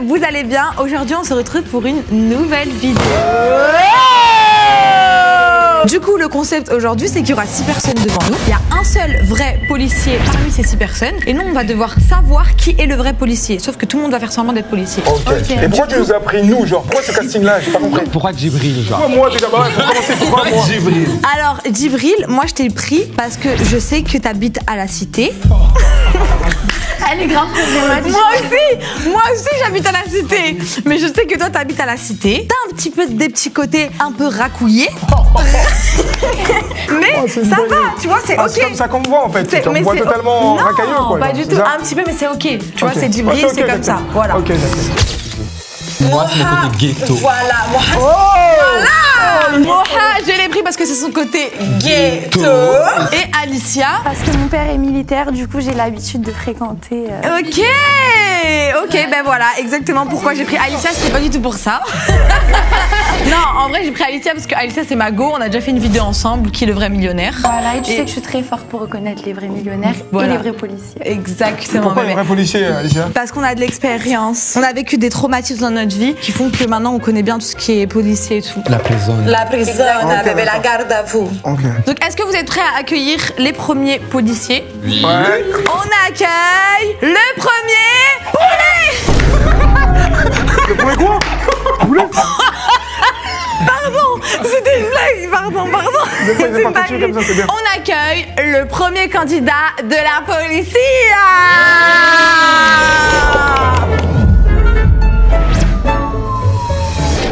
vous allez bien. Aujourd'hui, on se retrouve pour une nouvelle vidéo. Du coup, le concept aujourd'hui, c'est qu'il y aura 6 personnes devant nous. Il y a un seul vrai policier parmi ces 6 personnes. Et nous, on va devoir savoir qui est le vrai policier. Sauf que tout le monde va faire semblant d'être policier. Ok. Et pourquoi tu nous as pris nous, genre? Pourquoi ce casting-là? J'ai pas compris. Pourquoi Djibril, genre? Pourquoi moi déjà? Bah ouais, pour commencer, pourquoi moi? Djibril. Alors, Djibril, moi, je t'ai pris parce que je sais que t'habites à la cité. Elle est grave problématique. Moi aussi j'habite à la cité. Mais je sais que toi t'habites à la cité. T'as un petit peu des petits côtés un peu racouillés. Mais ça va, tu vois, c'est ok. C'est comme ça qu'on me voit en fait. Tu me vois totalement racailleux quoi. Non, pas du tout. Un petit peu, mais c'est ok. Tu vois, c'est Djibril, c'est comme ça. Voilà. Ok, d'accord. Moi, c'est mon côté ghetto. Voilà, moi. Moha, je l'ai pris parce que c'est son côté ghetto. Et Alicia. Parce que mon père est militaire, du coup j'ai l'habitude de fréquenter. Ok, ben voilà, exactement pourquoi j'ai pris Alicia, c'était pas du tout pour ça. Non, en vrai j'ai pris Alicia parce que Alicia c'est ma go, on a déjà fait une vidéo ensemble, qui est le vrai millionnaire. Voilà, et tu sais que je suis très forte pour reconnaître les vrais millionnaires et les vrais policiers. Exactement. Pourquoi les vrais policiers, Alicia? Parce qu'on a de l'expérience, on a vécu des traumatismes dans notre vie qui font que maintenant on connaît bien tout ce qui est policier et tout. La prison. La prison, bébé, la garde à vous. Ok. Donc est-ce que vous êtes prêts à accueillir les premiers policiers? Oui. Ouais. On accueille le premier poulet. Le premier quoi? Poulet? Pardon, c'était une blague, pardon. Des fois, il est pas touché comme ça, c'est bien. On accueille le premier candidat de la police.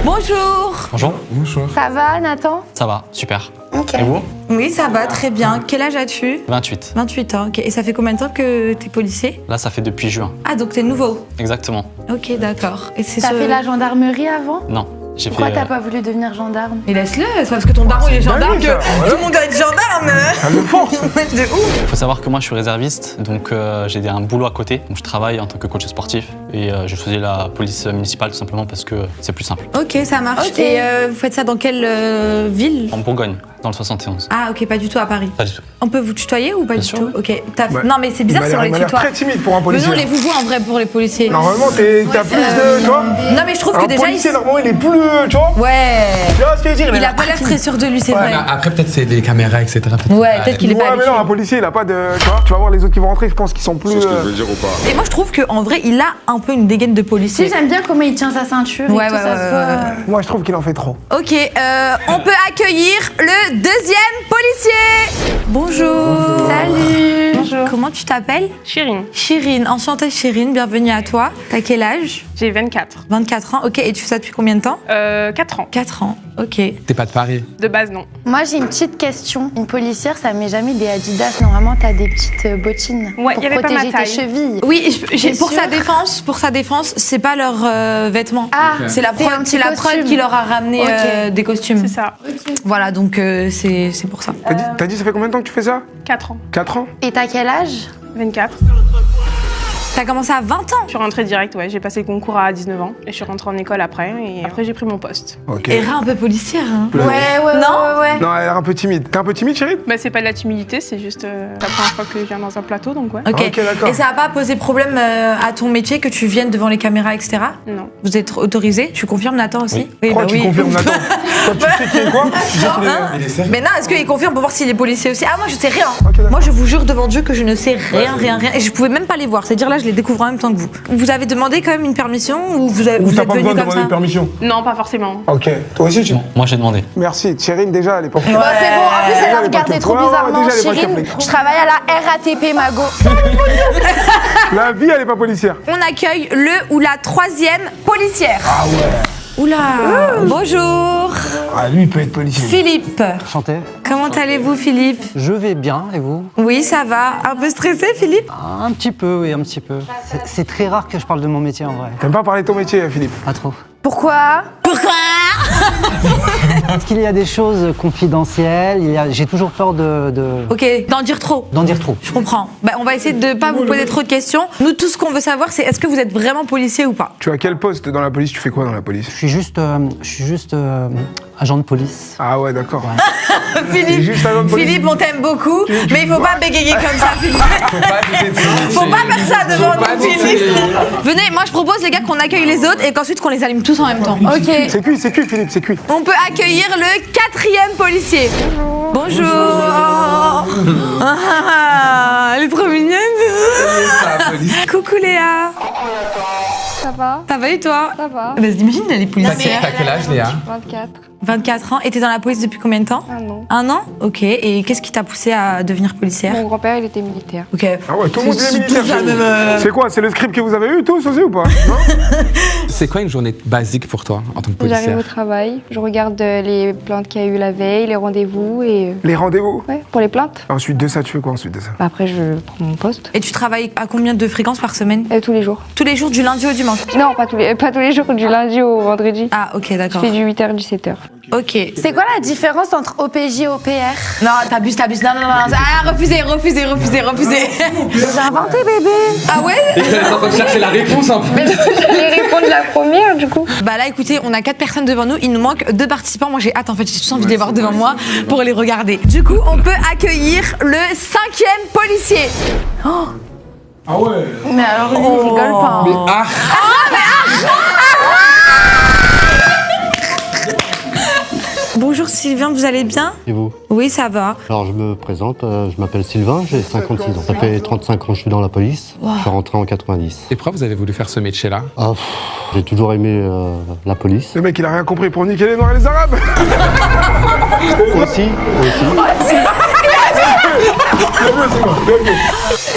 Bonjour. Bonjour. Bonjour. Ça va, Nathan? Ça va, super. Ok. Et vous? Oui, ça va, très bien. Quel âge as-tu? 28. 28 ans, ok. Et ça fait combien de temps que t'es policier? Là, ça fait depuis juin. Ah, donc t'es nouveau. Exactement. Ok, d'accord. Et c'est T'as fait la gendarmerie avant? Non, j'ai Pourquoi fait. t'as pas voulu devenir gendarme? Mais laisse-le, c'est parce que ton daron il est gendarme dingue, que ça, ouais. tout le monde doit être gendarme. Ça me force. De ouf. Faut savoir que moi, je suis réserviste, donc j'ai un boulot à côté. Donc, je travaille en tant que coach sportif et je faisais la police municipale tout simplement parce que c'est plus simple. Ok, ça marche. Ok. Et vous faites ça dans quelle ville? En Bourgogne, dans le 71. Ah, ok, pas du tout à Paris. Pas du tout. On peut vous tutoyer ou pas Bien du sûr, tout? oui. Ok. Ouais. Non, mais c'est bizarre si on les Il m'a l'air tutoie. très timide pour un policier. Venons les vous en vrai pour les policiers. Normalement, t'as plus de. Tu vois? Non, mais je trouve que Un déjà. policier, normalement, il est plus. Tu vois? Ouais. Tu vois ce que je veux dire? Il a pas l'air très sûr de lui, c'est vrai. Après, peut-être c'est des caméras, etc. Ouais, peut-être qu'il est pas Ouais, mais habitué. non, un policier, il a pas de. Tu vois? Tu vas voir les autres qui vont rentrer, je pense qu'ils sont plus. C'est ce que je veux dire ou pas? Et moi, je trouve qu'en vrai, il a un peu une dégaine de Si, policier. j'aime bien comment il tient sa ceinture Ouais, et tout, ouais, ça se voit. Moi, je trouve qu'il en fait trop. Ok, on peut accueillir le deuxième policier. Bonjour. Salut. Bonjour. Comment tu t'appelles? Chirine, Chirine. Enchantée Chirine, bienvenue à toi. T'as quel âge? j'ai 24. 24 ans, ok. Et tu fais ça depuis combien de temps? 4 ans. 4 ans, ok. T'es pas de Paris. De base, non. Moi j'ai une petite question. Une policière, ça met jamais des Adidas. Normalement, t'as des petites bottines Ouais, pour y avait pas protéger ma taille. tes chevilles. Oui, T'es pour sûre? sa défense, c'est pas leur vêtements. Ah, C'est la c'est un prod, petit c'est la prod costume. qui leur a ramené Ok. des costumes. C'est ça. Voilà, donc c'est pour ça. T'as dit, ça fait combien de temps que tu fais ça? 4 ans. 4 ans? Et t'as quel âge? 24. T'as commencé à 20 ans. Je suis rentrée direct, ouais. J'ai passé le concours à 19 ans et je suis rentrée en école après. Et après, j'ai pris mon poste. Ok. Era un peu policière, hein. Ouais. Non. Non, elle a l'air un peu timide. T'es un peu timide, chérie? Bah, c'est pas de la timidité, c'est juste la première fois que je viens dans un plateau, donc ouais. Ok. Ok, d'accord. Et ça n'a pas posé problème à ton métier que tu viennes devant les caméras, etc. Non. Vous êtes autorisé? Tu confirmes, Nathan aussi? Oui, Pourquoi tu confirmes, Nathan? Toi, tu sais qui est quoi? Hein? Mais non, est-ce qu'il confirme pour voir s'il est policier aussi? Ah, moi je sais rien. Ok, d'accord. Moi je vous jure devant Dieu que je ne sais rien. Et je pouvais même pas les voir. C'est-à-dire là, je les découvre en même temps que vous. Vous avez demandé quand même une permission ou vous Ou êtes t'as pas venu besoin de comme demander ça? une permission? Non, pas forcément. Ok. Toi aussi, tu. Bon, moi, j'ai demandé. Merci. Chérine, déjà, elle est pas. Bah, c'est bon, en plus elle a elle est pas regardé trop ouais, ouais, bizarrement. déjà, elle est pas Chirine, capable. je travaille à la RATP Mago. La vie, elle est pas policière. On accueille le ou la troisième policière. Ah ouais. Oula. Bonjour. Ah, lui, il peut être policier. Philippe. Enchanté. Comment allez-vous, Philippe? Je vais bien, et vous? Oui, ça va. Un peu stressé, Philippe? Un petit peu, oui, un petit peu. C'est très rare que je parle de mon métier en vrai. T'aimes pas parler de ton métier, Philippe? Pas trop. Pourquoi? Parce qu'il y a des choses confidentielles, j'ai toujours peur Ok, d'en dire trop. d'en dire trop. Je comprends. Bah, on va essayer de pas vous poser trop de questions. Nous, tout ce qu'on veut savoir, c'est est-ce que vous êtes vraiment policier ou pas? Tu as quel poste dans la police? Tu fais quoi dans la police? Je suis juste agent de police. Ah ouais, d'accord. T'es Philippe, juste agent de police. Philippe, on t'aime beaucoup, mais il faut pas bégayer comme ça, Philippe. Faut pas faire ça devant nous, Philippe. Venez, moi je propose les gars qu'on accueille les autres et qu'ensuite qu'on les allume tous en même temps. Ok. C'est cuit, Philippe, c'est cuit. On peut accueillir le 4e policier. Bonjour. Ah, elle est trop mignonne. Coucou Léa. Ça va? Ça va et toi? Ça va. Bah, imagine, elle est policière. T'as quel âge, Léa? 24. 24 ans. Et t'es dans la police depuis combien de temps? Un an. Un an? Ok. Et qu'est-ce qui t'a poussé à devenir policière? Mon grand-père, il était militaire. Ok. Ah ouais, tout le monde est C'est militaire. tous la même, C'est quoi? C'est le script que vous avez eu tous aussi ou pas? Non. C'est quoi une journée basique pour toi en tant que J'arrive policière? au travail, je regarde les plaintes qu'il y a eu la veille, les rendez-vous et... Les rendez-vous. Ouais, pour les plaintes. Ensuite de ça, tu fais quoi ensuite de ça? Après, je prends mon poste. Et tu travailles à combien de fréquences par semaine? Tous les jours. Tous les jours, du lundi au dimanche? Non, pas tous les jours, du lundi au vendredi. Ah, ok, Je d'accord. fais du 8h, 17h. Ok. C'est quoi la différence entre OPJ et OPR? Non, t'abuses. Non. Ah, refusez. J'ai inventé, bébé. Ah ouais? Et t'es en train de chercher la réponse en plus. J'allais répondre la première, du coup. Bah là, écoutez, on a 4 personnes devant nous. Il nous manque 2 participants. Moi, j'ai hâte, en fait. J'ai tous envie de les voir devant moi pour les regarder. Du coup, on peut accueillir le 5e policier. Ah ouais. Mais alors, lui, il rigole pas. hein. Ah, Bonjour Sylvain, vous allez bien? Et vous? Oui, ça va. Alors je me présente, je m'appelle Sylvain, j'ai 56 ans. Ça fait 35 ans que je suis dans la police, je suis rentré en 90. et pourquoi vous avez voulu faire ce métier-là? Ah, j'ai toujours aimé la police. Le mec, il a rien compris pour niquer les Noirs et les Arabes. Aussi.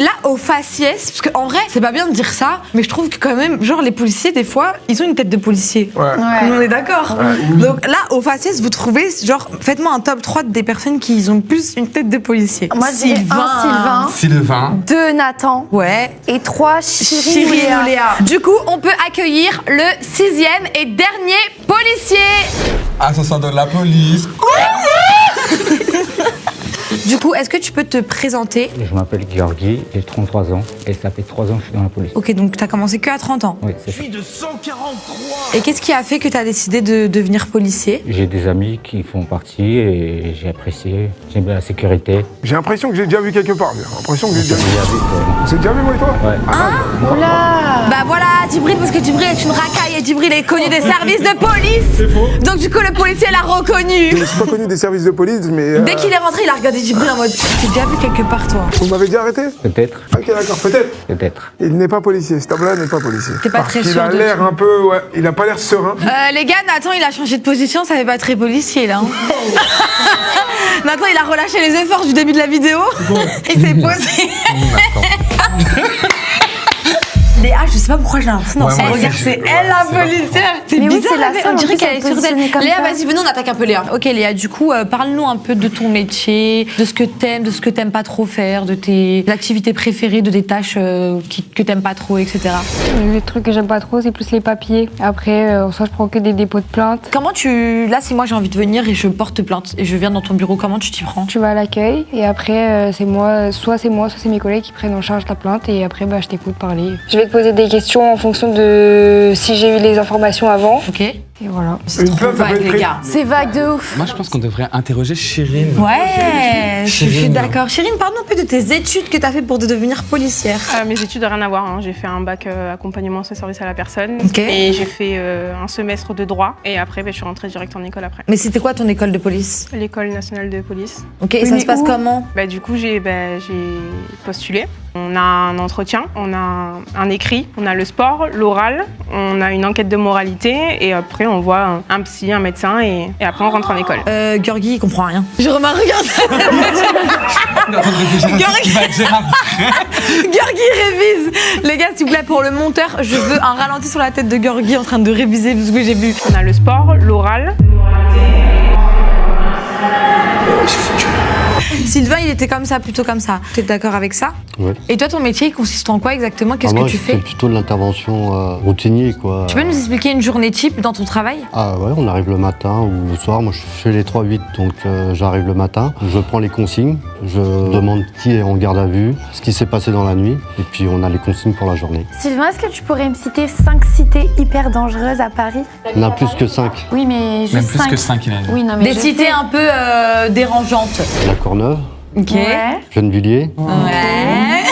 Là, au faciès, parce qu'en vrai, c'est pas bien de dire ça, mais je trouve que quand même, genre, les policiers, des fois, ils ont une tête de policier. Ouais. On est d'accord. Donc là, au faciès, vous trouvez, genre, faites-moi un top 3 des personnes qui ont plus une tête de policier. Moi, je dirais un Sylvain, Sylvain. 2 Nathan Ouais. et 3 Chirine ou Léa. Du coup, on peut accueillir le 6e et dernier policier. Assassin de la police. Du coup, est-ce que tu peux te présenter? Je m'appelle Georgi, j'ai 33 ans et ça fait 3 ans que je suis dans la police. Ok, donc t'as commencé que à 30 ans. Oui, c'est ça. Et qu'est-ce qui a fait que t'as décidé de devenir policier? J'ai des amis qui font partie et j'ai apprécié. J'aime bien la sécurité. J'ai l'impression que j'ai déjà vu quelque part. J'ai l'impression que j'ai déjà vu. Ouais. C'est déjà vu, moi et toi? Ouais. Bah voilà, Djibril, parce que Djibril est une racaille et Djibril est connu des services de police. Donc du coup, le policier l'a reconnu. Je suis pas connu des services de police, mais. Dès qu'il est rentré, il a regardé Djibril en mode j'ai déjà vu quelque part, toi. Vous m'avez déjà arrêté? Peut-être, Ok, d'accord, peut-être. peut-être. Il n'est pas policier, cet homme-là n'est pas policier. T'es pas Parce très qu'il sûr a de l'air toi. un peu, ouais, il a pas l'air serein. Les gars, Nathan, il a changé de position, ça fait pas très policier là. Nathan, il a relâché les efforts du début de la vidéo. Il s'est posé. Léa, je sais pas pourquoi j'ai l'impression dans son regard, c'est elle la policière. C'est Mais oui, bizarre, c'est la mais seule, on en dirait plus, qu'elle à est être sur positionnée comme Léa, ça. vas-y, venons, on attaque un peu Léa. Ok Léa, du coup, parle-nous un peu de ton métier, de ce que t'aimes pas trop faire, de tes activités préférées, de tes tâches que t'aimes pas trop, etc. Les trucs que j'aime pas trop, c'est plus les papiers. Après, soit je prends que des dépôts de plainte. Comment là, si moi j'ai envie de venir et je porte plainte et je viens dans ton bureau, comment tu t'y prends? Tu vas à l'accueil et après, soit c'est mes collègues qui prennent en charge ta plainte et après, je t'écoute parler. Je vais te poser des questions en fonction de si j'ai eu les informations avant. Ok. Et voilà. C'est Une trop plainte, ça peut vague, être les gars. C'est vague de ouf. Moi, je pense qu'on devrait interroger Chirine. Ouais, je suis Chirine. d'accord. Chirine, parle-nous un peu de tes études que tu as fait pour devenir policière. Mes études n'ont rien à voir. hein. J'ai fait un bac accompagnement et service à la personne. Ok. Et j'ai fait un semestre de droit. Et après, je suis rentrée direct en école après. Mais c'était quoi ton école de police? L'école nationale de police. Ok, et ça mais se passe où comment? Du coup, j'ai postulé. On a un entretien, on a un écrit, on a le sport, l'oral, on a une enquête de moralité et après on voit un psy, un médecin et après on rentre en école. Georgi, il comprend rien. Je remarque, regarde. Georgi révise. Les gars, s'il vous plaît, pour le monteur, je veux un ralenti sur la tête de Georgi en train de réviser ce que j'ai vu. On a le sport, l'oral. Sylvain, il était comme ça, plutôt comme ça. T'es d'accord avec ça? Ouais. Et toi, ton métier, il consiste en quoi exactement? Qu'est-ce moi, que tu je fais fais? plutôt de l'intervention routinier, quoi. Tu peux nous expliquer une journée type dans ton travail? Ah ouais, on arrive le matin ou le soir. Moi, je fais les 3-8, donc j'arrive le matin. Je prends les consignes, je demande qui est en garde à vue, ce qui s'est passé dans la nuit, et puis on a les consignes pour la journée. Sylvain, est-ce que tu pourrais me citer 5 cités hyper dangereuses à Paris? On a plus que 5. Oui, mais juste Même plus 5. que 5, il a dit. Oui, non, mais Des je cités sais. un peu dérangeantes. La Courneuve, Ok. Ouais. Gennevilliers, Ouais.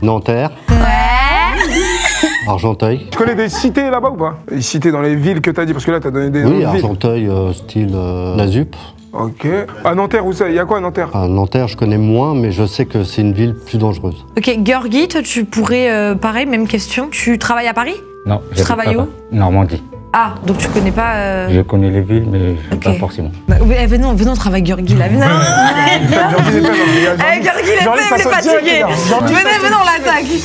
Nanterre, Argenteuil. Tu connais des cités là-bas ou pas? Des cités dans les villes que t'as dit, parce que là t'as donné des Oui, noms de villes. Argenteuil, style la ZUP. Ok. À Nanterre, où ça? Il y a quoi à Nanterre? À Nanterre, je connais moins, mais je sais que c'est une ville plus dangereuse. Ok, Georgi, toi tu pourrais, pareil, même question. Tu travailles à Paris? Non, Tu travailles où? Normandie. Ah, donc tu connais pas. Je connais les villes, mais Ok. pas forcément. Bah, venons, on travaille avec Georgi là. Venons. Georgi les fait, Georgi les Georgi, fait, ça il est saute fatigué. direct, les gars. Georgi, Venez, on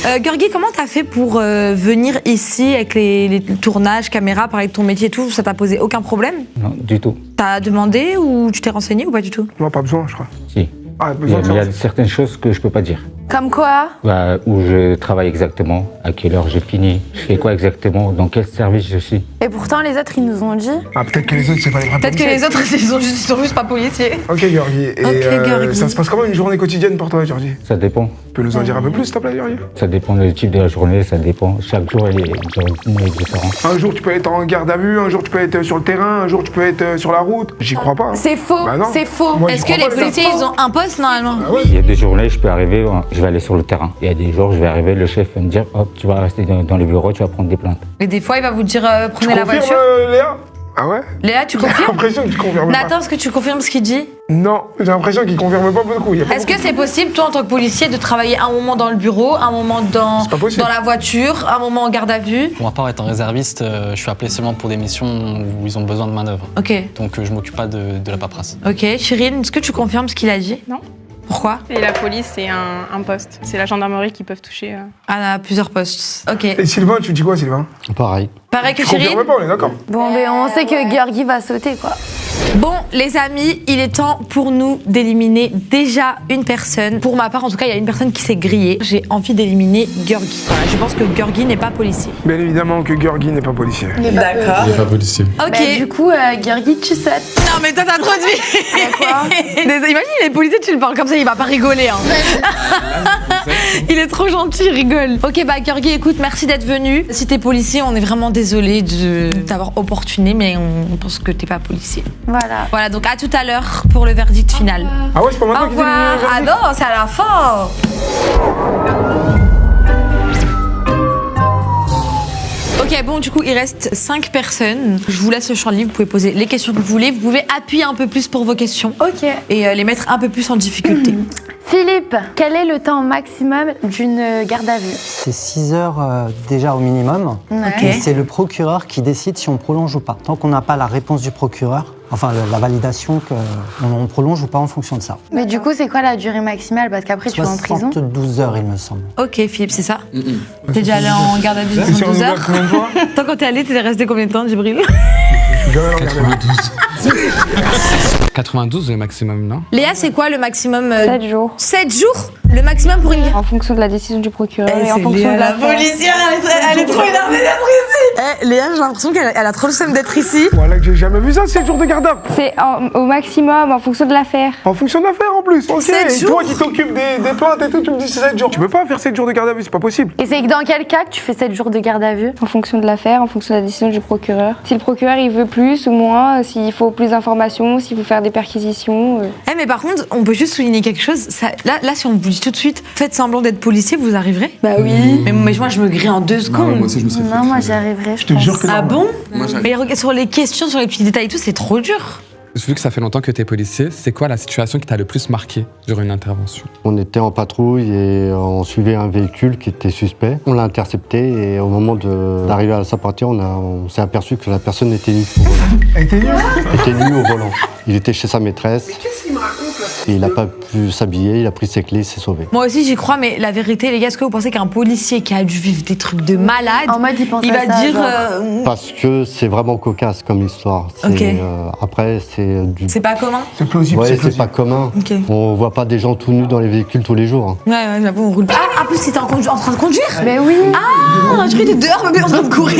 l'attaque. Georgi, comment t'as fait pour venir ici avec les tournages, caméras, parler de ton métier et tout? Ça t'a posé aucun problème? Non, du tout. T'as demandé ou tu t'es renseigné ou pas du tout? Non, pas besoin, je crois. Si. Ah, Il y besoin de a ça. certaines choses que je peux pas dire. Comme quoi? Où je travaille exactement, à quelle heure j'ai fini, je fais quoi exactement, dans quel service je suis. Et pourtant, les autres, ils nous ont dit. Ah, peut-être que les autres, c'est pas les vrais Peut-être que policiers. les autres, ils sont juste pas policiers. Ok, Georgi. Et Ok, Georgi. ça se passe comment une journée quotidienne pour toi, Georgi? Ça dépend. Tu peux nous en dire un peu plus, s'il te plaît, Georgi? Ça dépend du type de la journée, ça dépend. Chaque jour est différent. Un jour, tu peux être en garde à vue, un jour, tu peux être sur le terrain, un jour, tu peux être sur la route. J'y crois pas. Hein. C'est faux, Bah non. c'est faux. Moi, j'y Est-ce que crois les pas, les gars. policiers, ils ont un poste normalement? Il y a des journées, je peux arriver, je vais aller sur le terrain. Il y a des jours, je vais arriver, le chef va me dire, hop, tu vas rester dans le bureau, tu vas prendre des plaintes. Et des fois, il va vous dire Tu prenez la confirmes, voiture. Léa? Ah ouais? Léa, tu J'ai confirmes? l'impression que tu confirmes pas. Nathan, est-ce que tu confirmes ce qu'il dit? Non, j'ai l'impression qu'il confirme pas beaucoup. Il y a pas Est-ce que c'est possible, toi, en tant que policier, de travailler un moment dans le bureau, un moment dans C'est pas possible. la voiture, un moment en garde à vue? Pour ma part, étant réserviste, je suis appelé seulement pour des missions où ils ont besoin de main-d'œuvre. Ok, Donc je m'occupe pas de la paperasse. ok. Chirine, est-ce que tu confirmes ce qu'il a dit? Non. Pourquoi? Et la police, c'est un poste. C'est la gendarmerie qui peuvent toucher. À plusieurs postes. Ok. Et Sylvain, tu dis quoi, Sylvain? Pareil. Pareil que Tu Chirine? confirmes pas, on est d'accord. Bon, ben on sait que Georgi va sauter, quoi. Bon, les amis, il est temps pour nous d'éliminer déjà une personne. Pour ma part, en tout cas, il y a une personne qui s'est grillée. J'ai envie d'éliminer Georgi. Voilà, je pense que Georgi n'est pas policier. Bien évidemment que Georgi n'est pas policier. D'accord. Il est pas policier. Ok. Bah, du coup, Georgi, tu sautes. Non, mais toi, t'as trop de vie. Quoi? Imagine, il est policier, tu le parles comme ça, il va pas rigoler. Hein. Il est trop gentil, il rigole. Ok, bah, Georgi, écoute, merci d'être venu. Si t'es policier, on est vraiment désolé de t'avoir opportuné, mais on pense que t'es pas policier. Voilà. Voilà, donc à tout à l'heure pour le verdict final. Ah ouais, c'est pas Au maintenant qu'il revoir. dit Ah non, c'est à la fin. Ok, bon, du coup, il reste 5 personnes. Je vous laisse le champ libre. Vous pouvez poser les questions que vous voulez. Vous pouvez appuyer un peu plus pour vos questions. Ok. Et les mettre un peu plus en difficulté. Philippe, quel est le temps maximum d'une garde à vue? C'est 6 heures déjà au minimum. Ok. Et c'est le procureur qui décide si on prolonge ou pas. Tant qu'on n'a pas la réponse du procureur, enfin la validation qu'on prolonge ou pas en fonction de ça. Mais du coup, c'est quoi la durée maximale? Parce qu'après, tu vas en prison. 72 heures, il me semble. Ok, Philippe, c'est ça? T'es déjà allé en garde à vue de C'est 72 heures? combien de fois? Toi, quand t'es allé, t'es resté combien de temps, Djibril? Jamais en garde à vue. 92 le maximum, non? Léa, c'est quoi le maximum? 7 jours. 7 jours? Le maximum pour une garde? En fonction de la décision du procureur et en c'est fonction Léa, de la l'affaire. policière, elle est trop énervée d'être ici. Léa, j'ai l'impression qu'elle a trop le seum d'être ici. Voilà que j'ai jamais vu ça, 7 jours de garde à vue. C'est au maximum en fonction de l'affaire. En fonction de l'affaire en plus. Ok. 7 Et jours. toi qui t'occupes des plaintes et tout, tu me dis 7 jours. Tu peux pas faire 7 jours de garde à vue, c'est pas possible. Et c'est dans quel cas que tu fais 7 jours de garde à vue? En fonction de l'affaire, en fonction de la décision du procureur. Si le procureur il veut plus ou moins, s'il faut plus d'informations, s'il faut faire des perquisitions. Eh, mais par contre, on peut juste souligner quelque chose. Là, si on vous dit tout de suite, faites semblant d'être policier, vous arriverez? Bah oui. Mais moi, je me grille en 2 secondes. Moi aussi, je me serais fait. Non, moi j'y arriverai, je te pense. jure que Ah bon? Moi, j'arrive. Mais regarde, sur les questions, sur les petits détails et tout, c'est trop dur. Vu que ça fait longtemps que tu es policier, c'est quoi la situation qui t'a le plus marqué durant une intervention? On était en patrouille et on suivait un véhicule qui était suspect. On l'a intercepté et au moment d'arriver à sa partie, on s'est aperçu que la personne était nue au volant. Elle était nulle. Il était nu au volant. Il était chez sa maîtresse. Qu'est-ce qu'il me raconte là? Et il n'a pas pu s'habiller, il a pris ses clés, il s'est sauvé. Moi aussi, j'y crois, mais la vérité, les gars, est-ce que vous pensez qu'un policier qui a dû vivre des trucs de malade, En mode, il pense il à va ça, dire. genre. Parce que c'est vraiment cocasse comme histoire. Ok. Après, c'est du... C'est pas commun? C'est plausible, Ouais, c'est c'est plausible. pas commun. Ok. On voit pas des gens tout nus dans les véhicules tous les jours. Ouais, j'avoue, on roule pas. Ah, en plus, c'était en train de conduire? Mais oui. Ah, je croyais que t'étais dehors, mais en train de courir.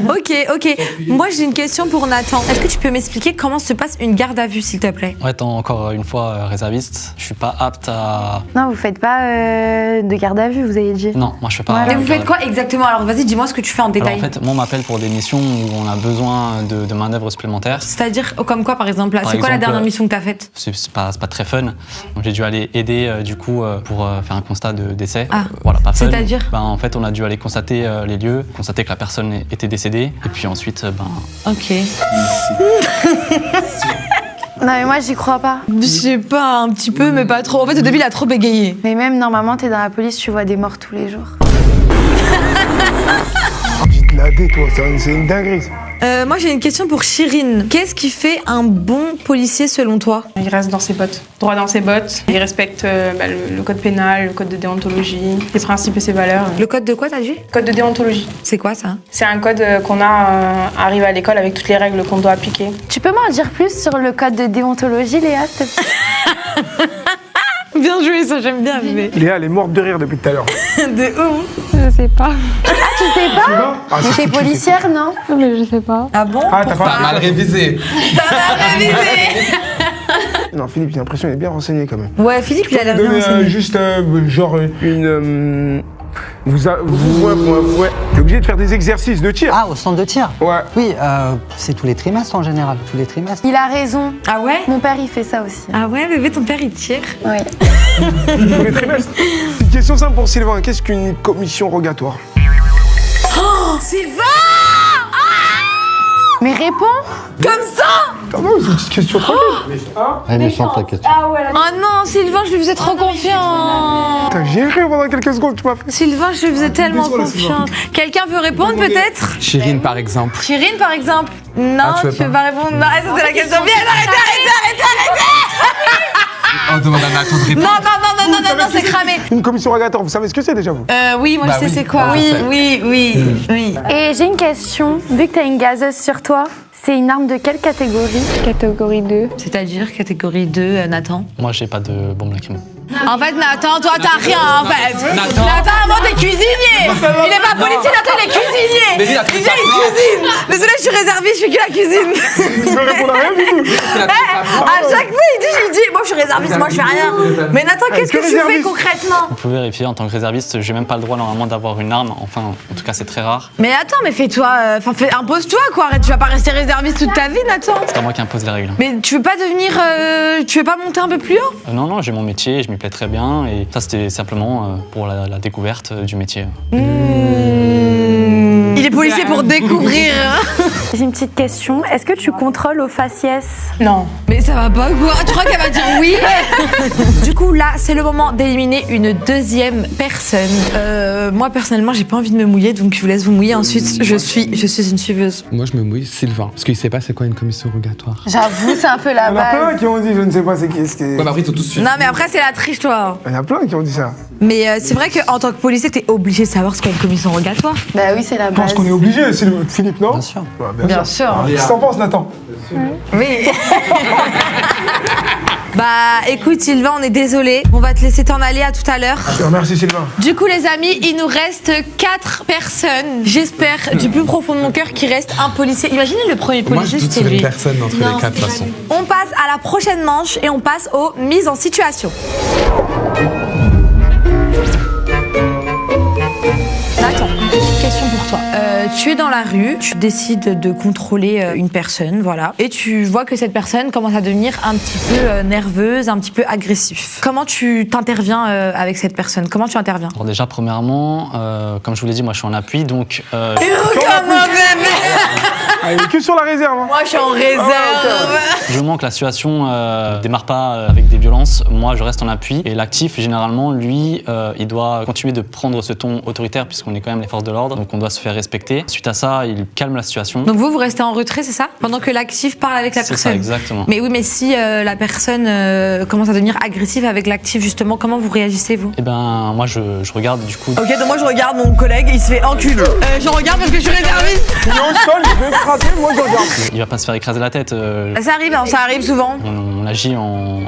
Ok. Moi, j'ai une question pour Nathan. Est-ce que tu peux m'expliquer comment se passe une garde à vue, s'il te plaît? En étant encore une fois réserviste, je suis pas apte à... Non, vous faites pas de garde à vue, vous avez dit. Non, moi je fais pas... Et vous faites quoi exactement? Alors vas-y, dis-moi ce que tu fais en détail. Alors en fait, moi on m'appelle pour des missions où on a besoin de main-d'œuvre supplémentaire. C'est-à-dire comme quoi par exemple là? C'est quoi la dernière mission que t'as faite? C'est pas très fun. Donc, j'ai dû aller aider du coup pour faire un constat de décès. Ah. Voilà, pas fun. C'est-à-dire? En fait, on a dû aller constater les lieux, constater que la personne était décédée, et puis ensuite, Ok. Non, mais moi, j'y crois pas. Je sais pas, un petit peu, mais pas trop. En fait, au début, il a trop bégayé. Mais même, normalement, t'es dans la police, tu vois des morts tous les jours. Dis de la dé, toi, c'est une dinguerie. Ça. Moi, j'ai une question pour Chirine. Qu'est-ce qui fait un bon policier selon toi? Il reste dans ses bottes, droit dans ses bottes. Il respecte le code pénal, le code de déontologie, ses principes et ses valeurs. Le code de quoi, t'as dit? Code de déontologie. C'est quoi ça? C'est un code qu'on a arrivé à l'école avec toutes les règles qu'on doit appliquer. Tu peux m'en dire plus sur le code de déontologie, Léa, s'il te plaît? Bien joué, ça, j'aime bien, bébé. Léa, elle est morte de rire depuis tout à l'heure. De ouf. Je sais pas. Ah, tu sais pas? Ah, Mais t'es policière, non? Mais je sais pas. Ah bon? Ah, t'as pas Mal révisé. Non, Philippe, j'ai l'impression qu'il est bien renseigné quand même. Ouais, Philippe, il a l'air bien Donner renseigné. juste genre une. Ouais. T'es obligé de faire des exercices de tir. Ah, au centre de tir? Ouais. Oui, c'est tous les trimestres en général, tous les trimestres. Il a raison. Ah ouais? Mon père, il fait ça aussi. Ah ouais, bébé, ton père, il tire. Oui. Tous les trimestres. Une question simple pour Sylvain. Qu'est-ce qu'une commission rogatoire? Oh, Sylvain! Mais réponds! Comme ça! Ah non, c'est une petite question tranquille. Elle est méchante la question. Oh non, Sylvain, je lui faisais trop confiance. Putain, j'ai ri pendant quelques secondes, tu m'as fait. Sylvain, je lui faisais tellement confiance. Quelqu'un veut répondre peut-être? Chirine, par exemple. Chirine, par exemple? Non, Ah, tu veux tu veux pas répondre? Non, ça c'est la question. Viens, arrêtez! On demande à Nathan de répondre. Non, c'est cramé. Une commission rogatoire, vous savez ce que c'est déjà, vous? Oui, moi Bah je sais oui. c'est quoi. Ah, Oui. Et j'ai une question. Vu que t'as une gazeuse sur toi, c'est une arme de quelle catégorie? Catégorie 2. C'est-à-dire catégorie 2, Nathan? moi j'ai pas de bombe lacrymo. En fait, Nathan, toi t'as rien en fait. Nathan. Avant t'es cuisinier. Il est pas policier, Nathan il est cuisinier. Mais il a tout Il cuisine. Désolé, je suis réserviste, je fais que la cuisine. Je vais répondre à rien du tout. À chaque fois, il dit, moi je suis réserviste, moi je fais rien. Mais Nathan, qu'est-ce que tu fais réserviste. concrètement? Vous pouvez vérifier, en tant que réserviste, j'ai même pas le droit normalement d'avoir une arme. Enfin, en tout cas, c'est très rare. Mais attends, mais fais-toi, impose-toi quoi. Arrête, tu vas pas rester réserviste toute ta vie, Nathan. C'est pas moi qui impose les règles. Mais tu veux pas devenir, tu veux pas monter un peu plus haut? Non, j'ai mon métier, je m'y plais très bien. Et ça, c'était simplement pour la découverte du métier. Il est policier pour découvrir. J'ai une petite question. Est-ce que tu contrôles au faciès? Non. Mais ça va pas quoi? Tu crois qu'elle va dire oui? Du coup là, c'est le moment d'éliminer une deuxième personne. Moi personnellement, j'ai pas envie de me mouiller, donc je vous laisse vous mouiller. Ensuite, je suis une suiveuse. Moi, je me mouille Sylvain. Parce qu'il sait pas c'est quoi une commission rogatoire. J'avoue, c'est un peu la Il y en a plein base. qui ont dit, je ne sais pas c'est qui. Ouais, bah après, ils sont tous suivis. Non mais après c'est la triche toi. Il y en a plein qui ont dit ça. Mais c'est vrai qu'en tant que policier, t'es obligé de savoir ce qu'est une commission rogatoire. Bah oui, c'est la Je pense base. qu'on est obligé, Philippe, non? Bien sûr. Ouais, Bien sûr. Qu'est-ce que t'en penses, Nathan? Oui. Bah écoute Sylvain, on est désolé. On va te laisser t'en aller, à tout à l'heure. Je te remercie, Sylvain. Du coup les amis, il nous reste 4 personnes. J'espère du plus profond de mon cœur qu'il reste un policier. Imaginez le premier Moi, je policier, doute c'était sur une lui. personne entre les quatre, de toute façon. On passe à la prochaine manche et on passe aux mises en situation. Nathan, petite question pour toi. Tu es dans la rue, tu décides de contrôler une personne, voilà, et tu vois que cette personne commence à devenir un petit peu nerveuse, un petit peu agressif. Comment tu t'interviens avec cette personne? Comment tu interviens? Alors déjà, premièrement, comme je vous l'ai dit, moi je suis en appui, donc Ah, il est que sur la réserve. Hein. Moi je suis en réserve. du moment que la situation démarre pas avec des violences, moi je reste en appui. Et l'actif, généralement, lui, il doit continuer de prendre ce ton autoritaire puisqu'on est quand même les forces de l'ordre, donc on doit se faire respecter. Suite à ça, il calme la situation. Donc vous restez en retrait, c'est ça? Pendant que l'actif parle avec la C'est personne. ça, exactement. Mais oui, mais si la personne commence à devenir agressive avec l'actif, justement, comment vous réagissez, vous? Eh ben, moi je regarde du coup. Ok, donc moi je regarde mon collègue, il se fait enculer. Je regarde parce que je suis réserviste. Il est au sol, il veut écraser, moi je regarde. Il va pas se faire écraser la tête. Ça arrive souvent. On agit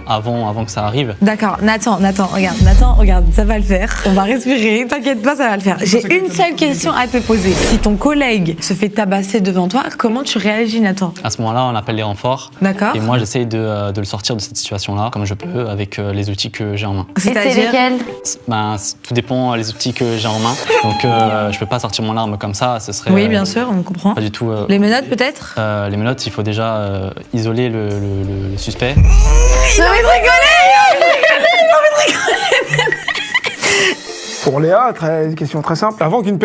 avant que ça arrive. D'accord, Nathan, regarde, ça va le faire. On va respirer, t'inquiète pas, ça va le faire. J'ai une seule question à te poser. Si ton collègue se fait tabasser devant toi, comment tu réagis, Nathan? À ce moment-là, on appelle les renforts. D'accord. Et moi, j'essaye de le sortir de cette situation-là, comme je peux, avec les outils que j'ai en main. Et c'est lesquels? Tout dépend des outils que j'ai en main. Donc, je peux pas sortir mon arme comme ça, ce serait... Oui, bien sûr, on comprend. Pas du tout... Les menottes, peut-être? Les menottes, il faut déjà isoler le suspect. Il a envie de rigoler. Pour Léa, une question très simple. Avant qu'une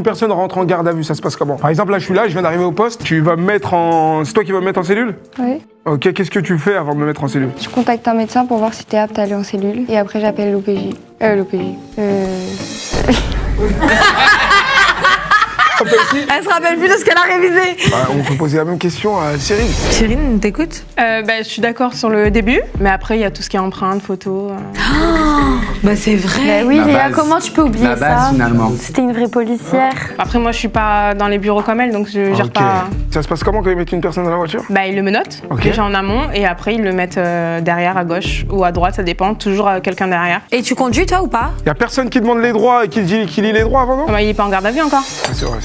personne rentre en garde à vue, ça se passe comment? Par exemple, là, je suis là, je viens d'arriver au poste. Tu vas me mettre en... C'est toi qui vas me mettre en cellule? Oui. Ok, qu'est-ce que tu fais avant de me mettre en cellule? Je contacte un médecin pour voir si t'es apte à aller en cellule. Et après, j'appelle l'OPJ. Elle se rappelle plus de ce qu'elle a révisé. On peut poser la même question à Cyrine. Cyrine, t'écoutes? Je suis d'accord sur le début, mais après il y a tout ce qui est empreinte, photo. Bah c'est vrai. Bah oui, Léa, comment tu peux oublier ça? Finalement. C'était une vraie policière. Après moi je suis pas dans les bureaux comme elle, donc je gère pas. Ça se passe comment quand ils mettent une personne dans la voiture? Ils le menottent déjà en amont et après ils le mettent derrière à gauche ou à droite, ça dépend, toujours quelqu'un derrière. Et tu conduis toi ou pas? Y a personne qui demande les droits et qui lit les droits avant, non? Il est pas en garde à vue encore. C'est vrai.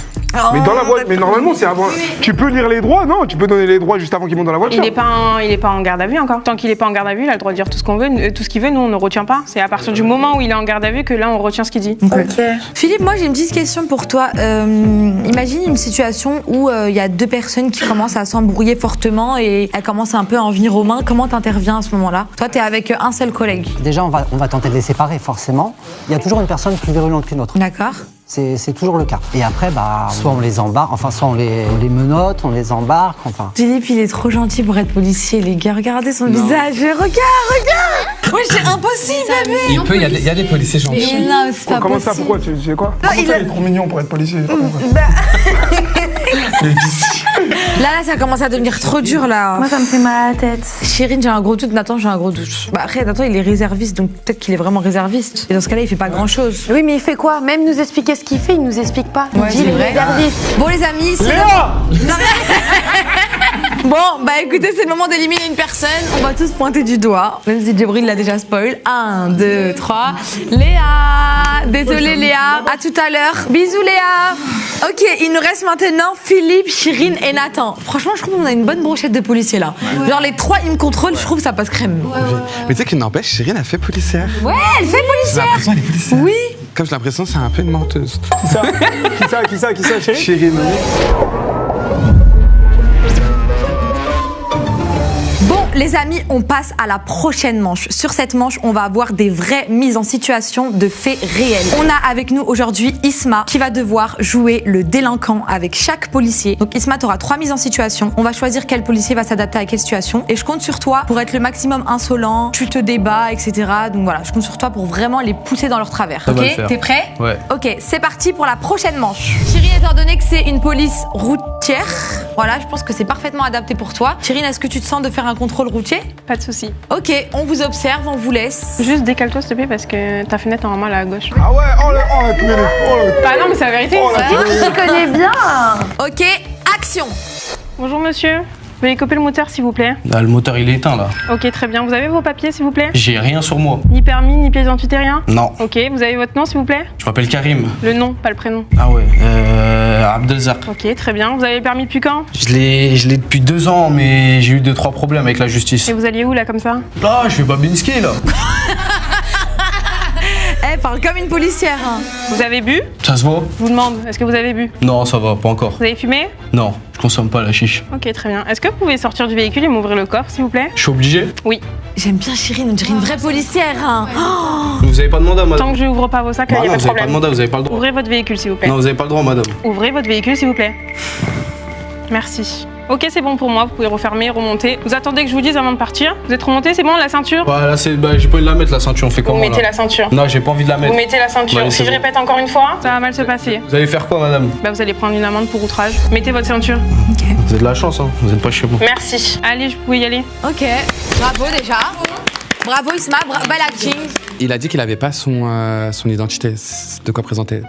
Mais dans la voiture, mais normalement c'est avant. Tu peux lire les droits, non? Tu peux donner les droits juste avant qu'il monte dans la voiture. Il est pas en garde à vue encore. Tant qu'il est pas en garde à vue, il a le droit de dire tout ce qu'on veut, tout ce qu'il veut. Nous on ne retient pas. C'est à partir du moment où il est en garde à vue que là on retient ce qu'il dit. Ok. Philippe, moi j'ai une petite question pour toi. Imagine une situation où il y a deux personnes qui commencent à s'embrouiller fortement et elles commencent un peu à en venir aux mains. Comment t'interviens à ce moment-là? Toi t'es avec un seul collègue. Déjà, on va tenter de les séparer, forcément. Il y a toujours une personne plus virulente qu'une autre. D'accord. C'est toujours le cas. Et après, soit on les embarque, soit on les menotte, on les embarque, Philippe, il est trop gentil pour être policier, les gars. Regardez son visage. Regarde. Ouais, c'est impossible, bébé. Il y a des policiers gentils. Mais non, c'est pas Comment possible. ça? Pourquoi? Tu sais quoi? Comment ça, il est trop mignon pour être policier? Là, ça commence à devenir trop dur, là. Moi, ça me fait mal à la tête. Chérine, j'ai un gros doute. Nathan, j'ai un gros doute. Après, Nathan, il est réserviste, donc peut-être qu'il est vraiment réserviste. Et dans ce cas-là, il fait pas grand-chose. Oui, mais il fait quoi? Même nous expliquer ce qu'il fait, il nous explique pas. Il Ouais, dit c'est il est vrai. réserviste. Bon, les amis, c'est Bon, écoutez, c'est le moment d'éliminer une personne. On va tous pointer du doigt, même si Djibril l'a déjà spoil. 1, 2, 3. Léa. Désolée, Léa. À tout à l'heure. Bisous, Léa. Ok, il nous reste maintenant Philippe, Chirine et Nathan. Franchement, je trouve qu'on a une bonne brochette de policiers là. Genre les trois, ils me contrôlent, je trouve que ça passe crème. Mais tu sais qu'il n'empêche, Chirine, elle fait policière. Ouais, elle fait J'ai policière. l'impression qu'elle est policière. Oui. Comme j'ai l'impression que c'est un peu une menteuse. Qui ça, Chérie? Chirine. Bon, les amis, on passe à la prochaine manche. Sur cette manche, on va avoir des vraies mises en situation de faits réels. On a avec nous aujourd'hui Isma qui va devoir jouer le délinquant avec chaque policier. Donc Isma, tu auras 3 mises en situation. On va choisir quel policier va s'adapter à quelle situation. Et je compte sur toi pour être le maximum insolent, tu te débats, etc. Donc voilà, je compte sur toi pour vraiment les pousser dans leur travers. Ok, t'es prêt? Ouais. Ok, c'est parti pour la prochaine manche. Chirine, étant donné que c'est une police routière, voilà, je pense que c'est parfaitement adapté pour toi. Chirine, est-ce que tu te sens de faire un contrôle routier? Pas de souci. Ok, on vous observe, on vous laisse. Juste décale-toi s'il te plaît parce que ta fenêtre normalement elle est à gauche. Ah ouais, Bah non mais c'est la vérité. Je connais bien. Ok, action. Bonjour monsieur. Veuillez couper le moteur s'il vous plaît. Le moteur il est éteint là. Ok, très bien. Vous avez vos papiers s'il vous plaît? J'ai rien sur moi. Ni permis, ni pièce d'identité, rien? Non. Ok, vous avez votre nom s'il vous plaît? Je m'appelle Karim. Le nom, pas le prénom. Ah ouais. Abdelzak. Ok, très bien. Vous avez le permis depuis quand? Je l'ai depuis 2 ans, mais j'ai eu 2-3 problèmes avec la justice. Et vous alliez où là comme ça? Là, je fais Babinski là. Elle parle comme une policière. Hein. Vous avez bu? Ça se voit? Je vous demande, est-ce que vous avez bu? Non, ça va, pas encore. Vous avez fumé? Non, je consomme pas la chiche. Ok, très bien. Est-ce que vous pouvez sortir du véhicule et m'ouvrir le coffre s'il vous plaît? Je suis obligé? Oui. J'aime bien Chirine, on dirait une vraie policière. Hein. Vous avez pas de mandat, madame? Tant que je ouvre pas vos sacs, il n'y a non, pas de vous avez pas problème. de mandat, vous avez pas le droit. Ouvrez votre véhicule s'il vous plaît. Non, vous avez pas le droit, madame. Ouvrez votre véhicule s'il vous plaît. Merci. Ok, c'est bon pour moi, vous pouvez refermer, remonter. Vous attendez que je vous dise avant de partir? Vous êtes remonté, c'est bon, la ceinture? Ouais, là, j'ai pas envie de la mettre, la ceinture, on fait comment Vous mettez là? la ceinture. Non, j'ai pas envie de la mettre. Vous mettez la ceinture. Bah, allez, Si c'est je bon. répète encore une fois, ça va mal se passer. Vous allez faire quoi, madame? Bah, vous allez prendre une amende pour outrage. Mettez votre ceinture. Vous avez de la chance, hein, vous êtes pas chez moi. Merci. Allez, vous pouvez y aller. Ok, bravo déjà. Bravo Isma, bel acting. Il a dit qu'il n'avait pas son identité, de quoi présenter.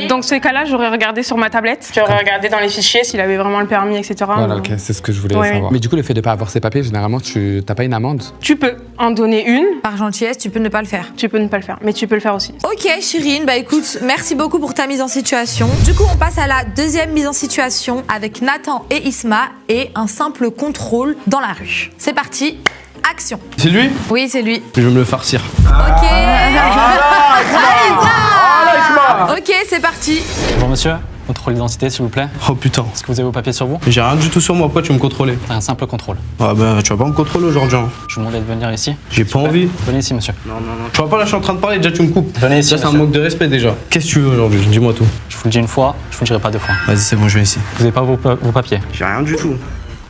Dans ces cas-là, j'aurais regardé sur ma tablette. J'aurais regardé dans les fichiers s'il avait vraiment le permis, etc. Voilà, ok, c'est ce que je voulais savoir. Mais du coup, le fait de ne pas avoir ses papiers, généralement, tu n'as pas une amende? Tu peux en donner une. Par gentillesse, tu peux ne pas le faire. Tu peux ne pas le faire, mais tu peux le faire aussi. Ok, Chirine, bah écoute, merci beaucoup pour ta mise en situation. Du coup, on passe à la deuxième mise en situation avec Nathan et Isma et un simple contrôle dans la rue. C'est parti, action. C'est lui? Oui, c'est lui. Je vais me le farcir. Ok. Ok, c'est parti. Bonjour monsieur, contrôle d'identité s'il vous plaît. Oh putain. Est-ce que vous avez vos papiers sur vous? J'ai rien du tout sur moi, pourquoi tu veux me contrôler? Un simple contrôle. Ah bah tu vas pas me contrôler aujourd'hui. Hein. Je vous demandais de venir ici. J'ai pas envie. Venez ici monsieur. Non. Tu vois pas là, je suis en train de parler, déjà tu me coupes. Venez ici. Ça c'est un manque de respect déjà. Qu'est-ce que tu veux aujourd'hui? Dis-moi tout. Je vous le dis une fois, je vous le dirai pas deux fois. Vas-y, c'est bon, je vais ici. Vous n'avez pas vos papiers? J'ai rien du tout.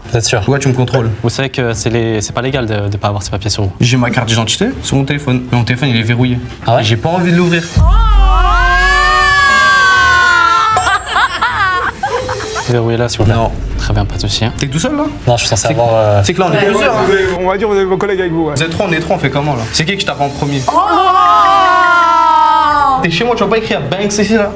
Vous êtes sûr? Pourquoi tu me contrôles? Vous savez que c'est pas légal de ne pas avoir ces papiers sur vous. J'ai ma carte d'identité sur mon téléphone. Mais mon téléphone il est verrouillé. Ah ouais? J'ai pas envie de l'ouvrir. Verrouillez là s'il vous plaît. Non. Très bien, pas de souci. T'es tout seul là? Non, je suis censé avoir. C'est que là on est plusieurs. Hein. On va dire vous avez vos collègues avec vous. Ouais. Vous êtes trois, on fait comment là? C'est qui que je tape en premier? T'es chez moi, tu vas pas écrire Banks ici là?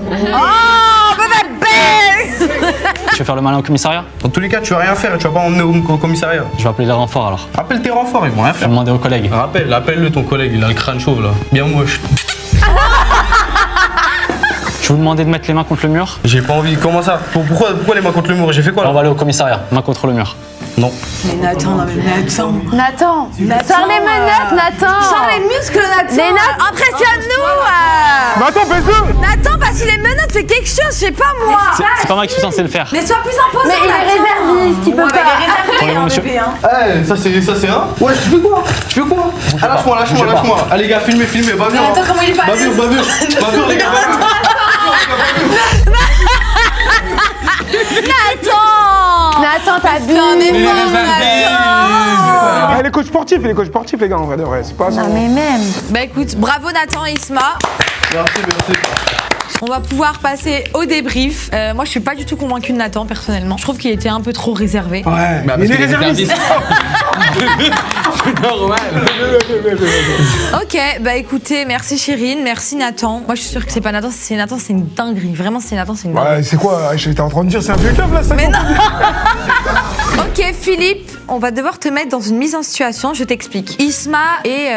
Tu veux faire le malin au commissariat? Dans tous les cas, tu vas rien faire et tu vas pas emmener au commissariat. Je vais appeler les renforts alors. Appelle tes renforts, ils vont rien Je vais faire. demander aux collègues. Appelle-le ton collègue, il a le crâne chauve là. Bien moche. Je vais vous demander de mettre les mains contre le mur. J'ai pas envie, comment ça? Pourquoi les mains contre le mur? J'ai fait quoi là? On va aller au commissariat, main contre le mur. Non. Mais Nathan, Nathan, sors les menottes, Nathan. Sors les muscles, Nathan. Les notes. Impressionne-nous. Nathan, fais-le. Nathan, parce que les menottes, fais quelque chose, je sais pas moi. C'est pas moi qui suis censé le faire. Mais sois plus imposant. Mais il est réserviste, il peut pas. Attendez-moi, monsieur. Eh, ça c'est un? Ouais, tu fais quoi? Ah, lâche-moi. Allez les gars, filmez, bavure. Mais attends, comment il est pas Bavure les gars, bavure. Nathan, t'abuses. Les coachs sportifs, les gars, en vrai de vrai. C'est pas ça. Non mais même. Bah écoute, bravo Nathan et Isma. Merci. On va pouvoir passer au débrief. Moi, je suis pas du tout convaincue de Nathan, personnellement. Je trouve qu'il était un peu trop réservé. Ouais, Bah, il est réserviste. C'est normal. Ok, bah écoutez, merci Chirine, merci Nathan. Moi, je suis sûre que c'est pas Nathan, c'est Nathan, c'est une dinguerie. Vraiment, c'est Nathan, c'est une dinguerie. Ouais, c'est quoi? J'étais en train de dire, c'est un vieux keuf là, ça. Mais non. Ok, Philippe, on va devoir te mettre dans une mise en situation, je t'explique. Isma est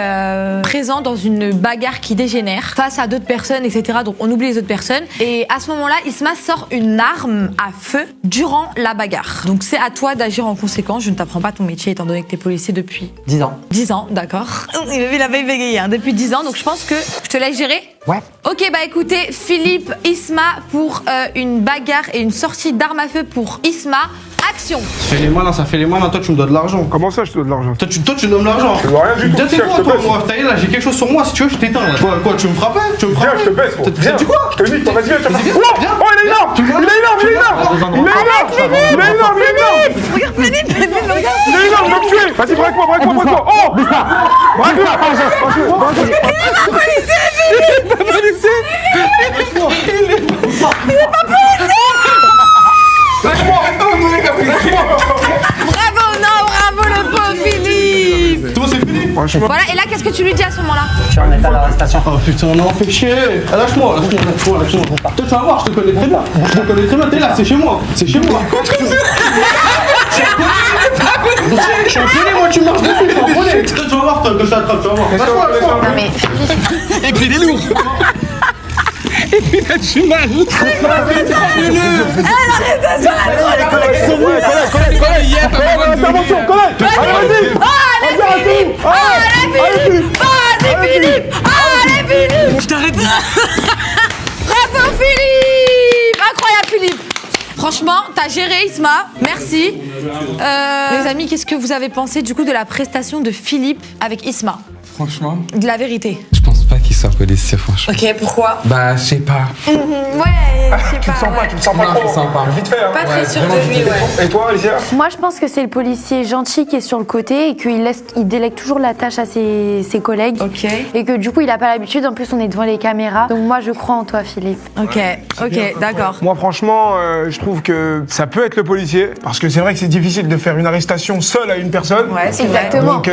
présent dans une bagarre qui dégénère face à d'autres personnes, etc. Donc on oublie les autres personnes. Et à ce moment-là, Isma sort une arme à feu durant la bagarre. Donc c'est à toi d'agir en conséquence. Je ne t'apprends pas ton métier étant donné que t'es policier depuis 10 ans. 10 ans, d'accord. Il avait bégayé hein, depuis 10 ans, donc je pense que je te laisse gérer. Ouais. Ok, bah écoutez, Philippe, Isma pour une bagarre et une sortie d'arme à feu pour Isma. Action. Ça fait les malins, toi tu me dois de l'argent. Comment ça, je te dois de l'argent? Toi tu me donnes de l'argent. Je dois rien du tout. T'es quoi toi, moi? T'as là, j'ai quelque chose sur moi, si tu veux, je t'éteins là. Quoi, tu veux me frapper? Viens, je te baisse, gros. Viens, tu quoi? Je te nique, vas-y, viens, Vas-y, viens. Oh, il a une arme! Il a une arme! Regarde Philippe, Il a une arme, il va me tuer! Vas-y, braque-moi! Oh! Braque-le! Bravo le beau Philippe. Toi c'est fini. Voilà, et là, qu'est-ce que tu lui dis à ce moment-là? Je suis en état d'arrestation. Oh putain, non, fais chier. Lâche-moi. Toi tu vas voir, je te connais très bien. T'es là, c'est chez moi. Je suis imponé, moi tu marches dessus, je suis imponé. Tu vas voir, toi, que je t'attrape, tu vas voir. Non mais Et puis il est lourd. Et puis il a du mal. Je t'arrête. Bravo Philippe. Incroyable Philippe. Franchement, t'as géré Isma, merci. Les amis, qu'est-ce que vous avez pensé du coup de la prestation de Philippe avec Isma? Franchement, De la vérité. je pense pas qu'il sois policier, franchement. Ok, pourquoi? Bah, je sais pas. Ouais, je sais Tu le sens pas, tu le sens pas Non, trop. je le sens pas. Vite fait, hein. Pas très sûr de vraiment, lui, ouais. Et toi, Alicia? Moi, je pense que c'est le policier gentil qui est sur le côté et qu'il délègue toujours la tâche à ses collègues. Ok. Et que du coup, il n'a pas l'habitude. En plus, on est devant les caméras. Donc moi, je crois en toi, Philippe. Ok, d'accord. Moi, franchement, je trouve que ça peut être le policier, parce que c'est vrai que c'est difficile de faire une arrestation seule à une personne. Ouais, c'est Exactement. Donc,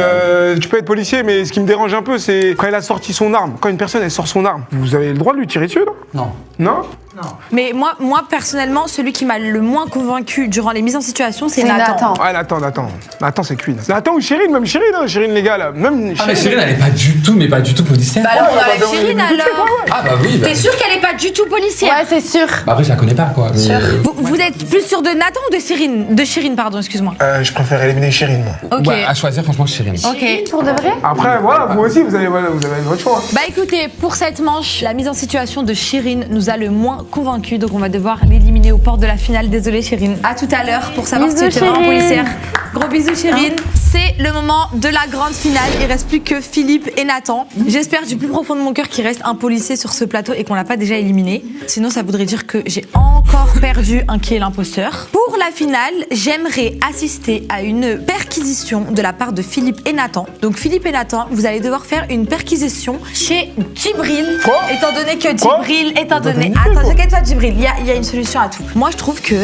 tu peux être policier, mais ce qui me dérange un peu, c'est quand elle a sorti son arme. Quand une personne, elle sort son arme, vous avez le droit de lui tirer dessus, non? Non. Non? Mais moi, personnellement, celui qui m'a le moins convaincu durant les mises en situation, c'est Nathan. Ah, Nathan, c'est Queen. Nathan ou Chérine, même Chérine, hein, Chérine, les gars, là. Même Ah, mais Chérine, elle est pas du tout, mais pas du tout policière. Bah alors, on enlève Chérine, alors. Ah, bah oui. Bah, T'es sûr qu'elle est pas du tout policière? Ouais, c'est sûr. bah après, je la connais pas, quoi. Mais, Vous êtes plus sûr de Nathan ou de Chérine? De Chérine, pardon, excuse-moi. Je préfère éliminer Chérine, moi. Ok. ouais, à choisir, franchement, Chérine. Ok. Pour de vrai? Après, voilà, vous aussi, vous avez votre choix. Bah écoutez, pour cette manche, la mise en situation de Chérine nous a le moins convaincu, donc on va devoir l'éliminer aux portes de la finale. Désolée Chérine. À tout à l'heure pour savoir si tu étais vraiment policière. Gros bisous Chérine. C'est le moment de la grande finale. Il reste plus que Philippe et Nathan. J'espère du plus profond de mon cœur qu'il reste un policier sur ce plateau et qu'on l'a pas déjà éliminé. Sinon ça voudrait dire que j'ai encore perdu un qui est l'imposteur. Pour la finale, j'aimerais assister à une perquisition de la part de Philippe et Nathan. Donc Philippe et Nathan, vous allez devoir faire une perquisition chez Djibril. Quoi? Étant donné que Djibril, Attends, t'inquiète pas Djibril, il y a une solution à tout. Moi je trouve que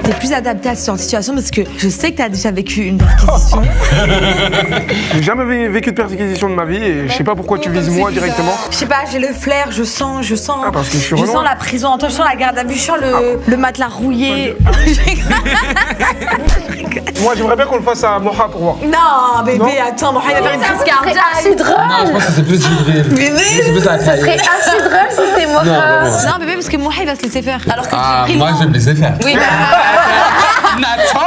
t'es plus adapté à ce genre de situation parce que je sais que t'as déjà vécu une perquisition. J'ai jamais vécu de perquisition de ma vie et je sais pas pourquoi tu vises moi directement. Je sais pas, j'ai le flair, je sens. Ah, parce que je suis Je Renaud. sens la prison en toi, je sens la garde à vue, je sens le matelas rouillé. Moi, j'aimerais bien qu'on le fasse à Moha pour voir. Non, bébé, attends, il va faire une crise cardiaque. C'est drôle. Non, je pense que c'est plus Djibril. C'est plus la Ce serait assez drôle si c'était moi. Non, bébé, parce que Moha, il va se laisser faire. Alors que Ah, Djibril, moi, non. je vais me laisser faire. Oui, Nathan!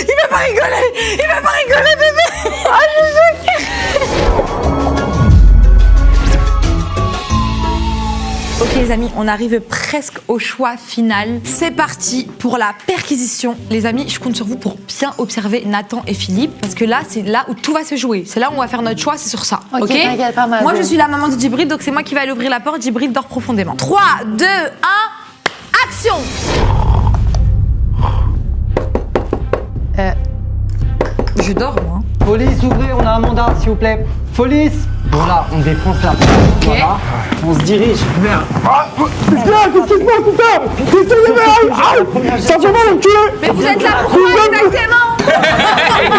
il va pas rigoler, bébé. Ah, je suis Ok les amis, on arrive presque au choix final. C'est parti pour la perquisition. Les amis, je compte sur vous pour bien observer Nathan et Philippe parce que là, c'est là où tout va se jouer. C'est là où on va faire notre choix, c'est sur ça. Ok, t'inquiète pas, ma Moi, je belle. suis la maman de Djibril, donc c'est moi qui vais aller ouvrir la porte. Djibril dort profondément. 3, 2, 1, action! Je dors, moi. Police, ouvrez, on a un mandat, s'il vous plaît. Police! Voilà, on défonce la porte. Voilà. On se dirige vers. Ah, qu'est-ce qu'il y a, putain? Qu'est-ce qu'il y a? Ça fait mal, enculé! Mais vous êtes là pour quoi exactement?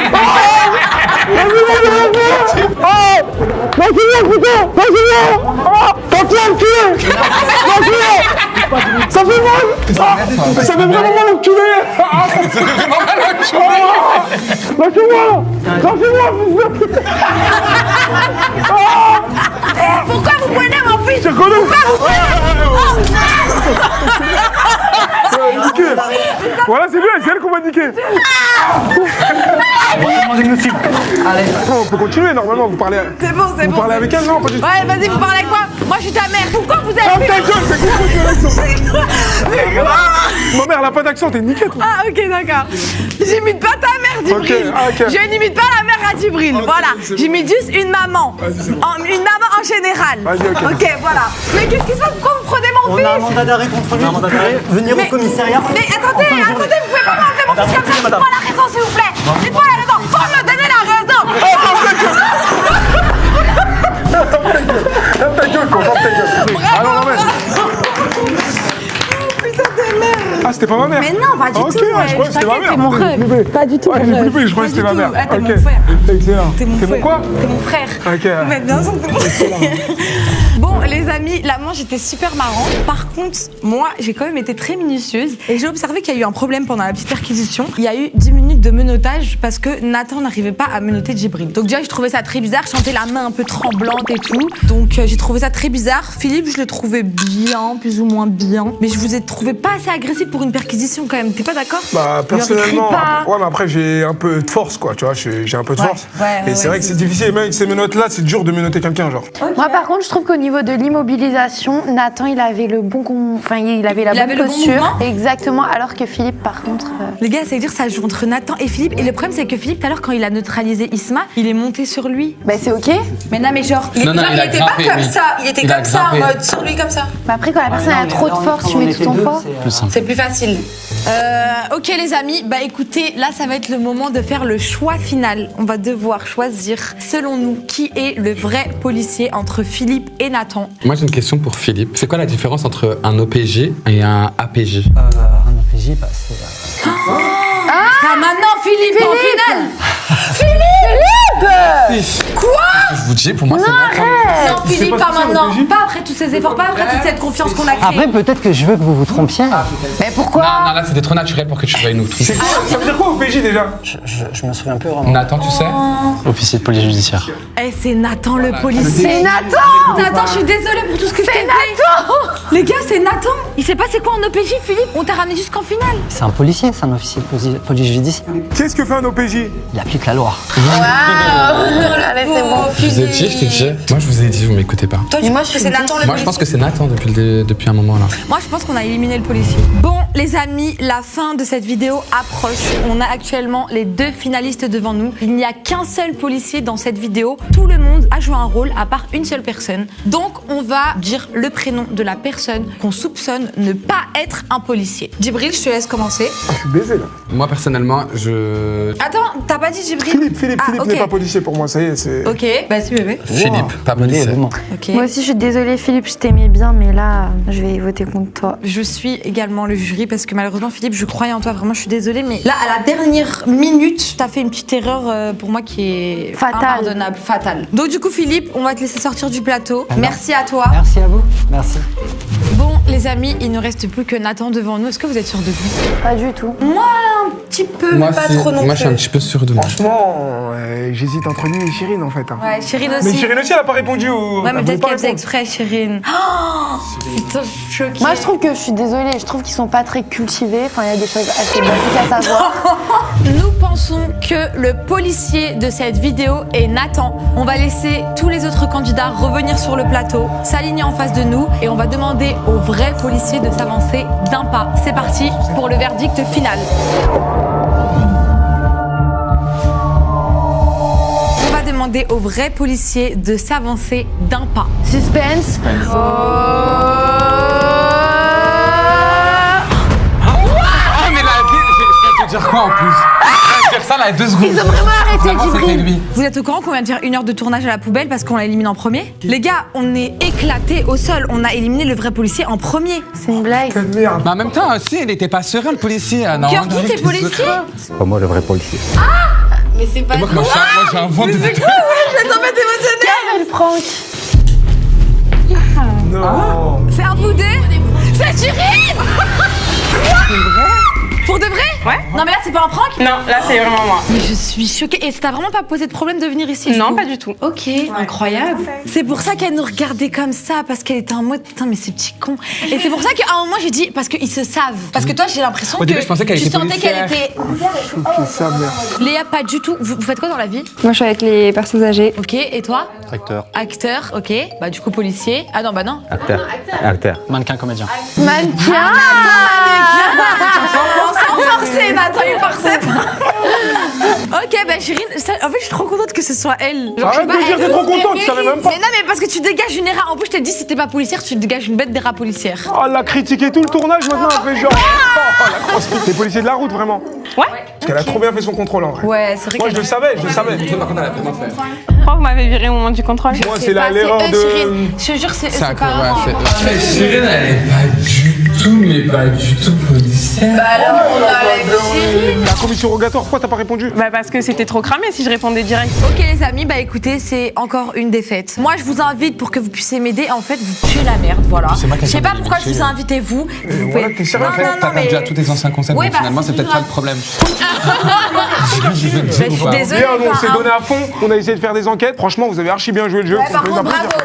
Ça fait mal! Ça fait vraiment mal, enculé! Lâchez-moi! Pourquoi vous prenez mon fils? Je connais! Voilà, c'est lui, c'est elle qu'on va niquer! Allez. On peut continuer normalement, vous parlez. C'est bon, c'est Vous bon. parlez avec elle, non? Pas du tout. Ouais, vas-y, vous parlez avec moi. Moi, je suis ta mère. Pourquoi vous Ah, avez ta gueule, c'est quoi cette Ma mère, elle a pas d'accent, t'es niquée, toi. Ah, ok, d'accord. J'imite pas ta mère, Djibril. Ok, ah, ok. Je n'imite pas la mère à Djibril. Ok, voilà. c'est bon. J'imite juste une maman. Vas-y, c'est bon. Une maman en général. Vas-y, ok. Ok, voilà. Mais qu'est-ce qui se passe? Pourquoi vous prenez mon On fils? a un mandat d'arrêt contre lui. Vous pouvez venir au commissariat. Mais attendez, vous pouvez pas m'enlever mon fils comme ça. Dites-moi la raison, s'il vous plaît. Dites-moi la raison. Faut me donner la raison. Ferme ta gueule, quoi, ferme ta gueule. Ah non, non, mais. Putain, t'es mère. Ah, c'était pas ma mère? Mais non, pas du Ok, tout. ouais, je crois que c'était ma mère. T'es mon rêve. Pas du tout. Ouais, j'ai flippé, je crois que c'était ma mère. Ah, t'es mon Ok. frère. Excellent. T'es mon T'es mon frère. quoi? T'es mon frère. Ok. Mais bien sûr, t'es mon frère. Bon, les amis, la manche était super marrante. Par contre, moi, j'ai quand même été très minutieuse et j'ai observé qu'il y a eu un problème pendant la petite perquisition. Il y a eu 10 minutes de menottage parce que Nathan n'arrivait pas à menotter Djibril. Donc déjà, je trouvais ça très bizarre. Je sentais la main un peu tremblante et tout. Donc j'ai trouvé ça très bizarre. Philippe, je le trouvais bien, plus ou moins bien. Mais je vous ai trouvé pas assez agressif pour une perquisition quand même. T'es pas d'accord? Bah, personnellement, crie pas. ouais, mais après, j'ai un peu de force, quoi, tu vois, j'ai un peu de Ouais, force. ouais, Et c'est vrai que c'est difficile, même avec ces menottes-là, c'est dur de menotter quelqu'un, genre. Moi, par contre, je trouve qu'au niveau niveau de l'immobilisation, Nathan, il avait le bon, il avait la bonne posture. Exactement, alors que Philippe, par contre. Les gars, ça veut dire que ça joue entre Nathan et Philippe. Et le problème, c'est que Philippe, tout à l'heure, quand il a neutralisé Isma, il est monté sur lui. Bah, c'est ok. Mais non, mais genre, il était pas comme ça. Il était comme ça, en mode sur lui, comme ça. Bah, après, quand la personne a trop de force, tu mets tout ton poids. C'est plus facile. Ok, les amis, bah écoutez, là, ça va être le moment de faire le choix final. On va devoir choisir, selon nous, qui est le vrai policier entre Philippe et Nathan. Moi, j'ai une question pour Philippe. C'est quoi la différence entre un OPJ et un APJ? Un OPJ, bah, c'est... Ah, maintenant, Philippe, en finale. Quoi? Je vous dis, pour moi, c'est Nathan. Non, Philippe, pas maintenant. Pas après tous ces efforts, pas après toute cette confiance qu'on a créée. Après, peut-être que je veux que vous vous trompiez. Mais pourquoi? Non, là, c'était trop naturel pour que tu veuilles nous tromper. Ça veut dire quoi OPJ déjà? Je me souviens plus vraiment. Nathan, tu sais? Officier de police judiciaire. Eh, c'est Nathan le policier. C'est Nathan! Nathan, je suis désolée pour tout ce que je t'ai fait. Les gars, c'est Nathan. Il s'est passé quoi en OPJ, Philippe? On t'a ramené jusqu'en finale. C'est un policier, c'est un officier de police judiciaire. Qu'est-ce que fait un OPJ? Il applique la loi. Allez, c'est bon. Je vous ai dit, je t'ai dit. Moi, je vous ai dit, vous m'écoutez pas. Toi, tu penses que c'est Nathan le policier? Moi, je pense que c'est Nathan depuis un moment là. Moi, je pense qu'on a éliminé le policier. Bon, les amis, la fin de cette vidéo approche. On a actuellement les 2 finalistes devant nous. Il n'y a qu'un seul policier dans cette vidéo. Tout le monde a joué un rôle à part une seule personne. Donc, on va dire le prénom de la personne qu'on soupçonne ne pas être un policier. Djibril, je te laisse commencer. Je suis baisé là. Moi, personnellement, Attends, t'as pas dit Djibril? Philippe ok. n'est pas policier pour moi, ça y est, c'est... Ok, vas-y bébé. Philippe, pas policier. Ok. Moi aussi, je suis désolée, Philippe, je t'aimais bien, mais là, je vais voter contre toi. Je suis également le jury parce que malheureusement, Philippe, je croyais en toi, vraiment, je suis désolée, mais là, à la dernière minute, t'as fait une petite erreur pour moi qui est impardonnable, fatale. Donc du coup, Philippe, on va te laisser sortir du plateau. Merci à toi. Merci à vous. Merci. Bon, les amis, il ne reste plus que Nathan devant nous. Est-ce que vous êtes sûr de vous? Pas du tout. Moi, un petit peu, Moi, mais pas trop non plus. moi, je suis un petit peu sûr de moi. Franchement, j'hésite entre lui et Chirine en fait. Ouais, Chirine aussi. Mais Chirine aussi, elle a pas répondu au... Ouais, mais elle peut-être voulait pas qu'elle faisait répondre. exprès, Chirine. Oh, putain, je suis choquée. Moi, je trouve que je suis désolée. Je trouve qu'ils sont pas très cultivés. Enfin, il y a des choses assez basiques à savoir. Nous pensons que le policier de cette vidéo est Nathan. On va laisser tous les autres candidats revenir sur le plateau, s'aligner en face de nous et on va demander au vrai policier de s'avancer d'un pas. C'est parti pour le verdict final. On va demander au vrai policier de s'avancer d'un pas. Suspense. Ah, mais la vie, je vais te dire quoi en plus? Je vais te dire ça là, 2 secondes. Ils ont vraiment arrêté Djibril. Vous êtes au courant qu'on vient de faire 1 heure de tournage à la poubelle parce qu'on l'a éliminé en premier? Les gars, on est éclatés au sol. On a éliminé le vrai policier en premier. C'est une blague. Quelle merde. Mais en même temps, aussi, il était pas serein le policier. Non, Georgie, t'es policier? C'est pas moi le vrai policier. Mais c'est pas Moi, j'ai un vent de... C'est quoi? Je vais tomber émotionnelle. Quel prank. Non. C'est un vous deux? C'est Chirine. Pour de vrai? Ouais. Non mais là c'est pas un prank? Non, là c'est vraiment moi. Mais je suis choquée. Et ça t'a vraiment pas posé de problème de venir ici? Non, pas du tout. Ok, incroyable. C'est pour ça qu'elle nous regardait comme ça, parce qu'elle était en mode putain mais ces petits cons. Et c'est pour ça qu'à un moment j'ai dit parce qu'ils se savent. Parce que toi j'ai l'impression Au que début, je pensais qu'elle tu était sentais qu'elle policière. était. C'est ça, merde. Léa, pas du tout. Vous faites quoi dans la vie? Moi, je suis avec les personnes âgées. Ok, et toi? Acteur. Acteur, ok. Bah du coup policier. Ah non, bah non. Acteur. Mannequin comédien. Mannequin. Sans forcer, Nathan, il forçait pas. Ok, bah Chirine, en fait je suis trop contente que ce soit elle. Arrête de dire que t'es trop contente, tu savais même pas. Mais non, mais parce que tu dégages une ERA. En plus, je t'ai dit, si t'es pas policière, tu dégages une bête d'ERA policière. Oh, elle a critiqué tout le tournage maintenant, elle fait genre... Oh, la grosse... T'es policier de la route, vraiment. Ouais. Parce qu'elle a trop bien fait son contrôle, en vrai. Ouais, c'est vrai Moi, que je le savais, je le savais. Par contre, elle a vraiment fait. Pourquoi vous m'avez viré au moment du contrôle? Moi, c'est l'erreur de... Chirine, je te jure, c'est pas grave. Mais Chirine, elle est pas du tout, mais pas du tout policière. Bah alors, on a Chirine. La commission rogatoire, pourquoi t'as pas répondu? Bah parce que c'était trop cramé si je répondais direct. Ok les amis, bah écoutez, c'est encore une défaite. Moi je vous invite pour que vous puissiez m'aider. En fait, vous tuez la merde, voilà. Je sais pas pourquoi je vous ai invité vous. Vous voilà, t'es sérieux, Non, en fait, non, T'as non, perdu mais... à tous tes anciens concepts, Oui, donc bah, finalement, c'est peut-être grave. pas le problème. Je suis désolée. Bien, nous, on s'est enfin, donné à fond, on a essayé de faire des enquêtes. Franchement, vous avez archi bien joué le jeu. Ouais, faut par vous contre, applaudir. bravo.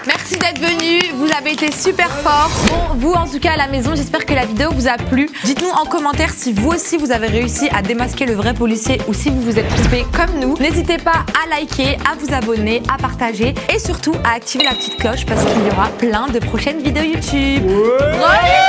Merci Merci d'être venus, vous avez été super forts. Bon, vous en tout cas à la maison, j'espère que la vidéo vous a plu. Dites-nous en commentaire si vous aussi vous avez réussi à démasquer le vrai policier ou si vous vous êtes trompé comme nous. N'hésitez pas à liker, à vous abonner, à partager et surtout à activer la petite cloche parce qu'il y aura plein de prochaines vidéos YouTube. Ouais.